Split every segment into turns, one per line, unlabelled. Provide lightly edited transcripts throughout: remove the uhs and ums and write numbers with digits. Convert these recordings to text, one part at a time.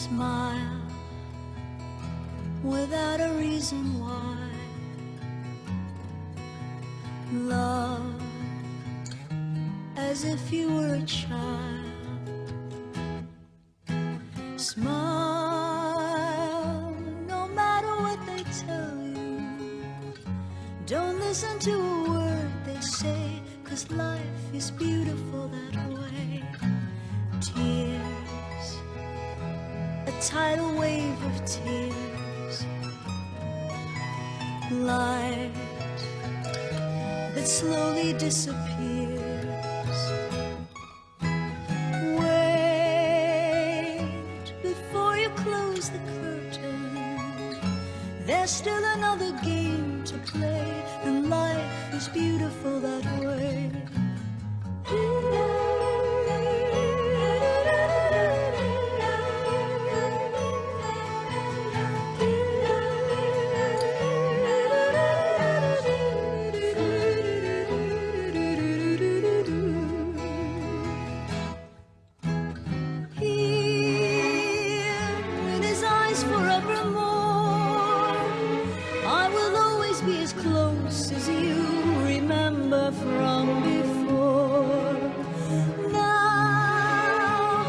Smile without a reason why. Love as if you were a child. Smile no matter what they tell you. Don't listen to a word they say, 'cause life is beautiful that way. Tears, a tidal wave of tears. Light that slowly disappears. Wait before you close the curtain. There's still another game to play, and life is beautiful that way. Forevermore, I will always be as close as you remember from before. Now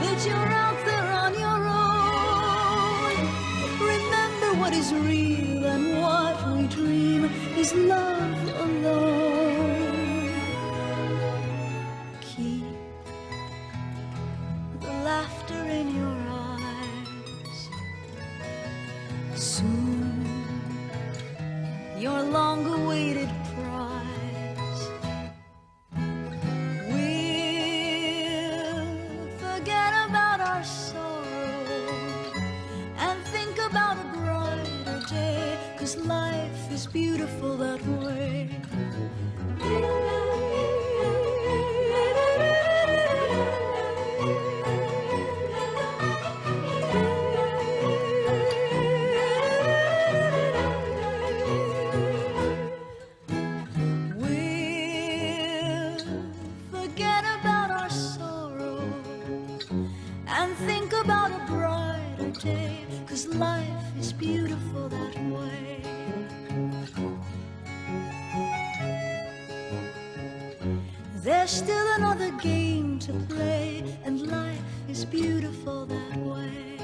that you're out there on your own, remember what is real and what we dream is love alone. Keep the laughter in your eyes. Soon, your long-awaited prize will forget about our sorrow and think about a brighter day, 'cause life is beautiful that way. And think about a brighter day, 'cause life is beautiful that way. There's still another game to play, and life is beautiful that way.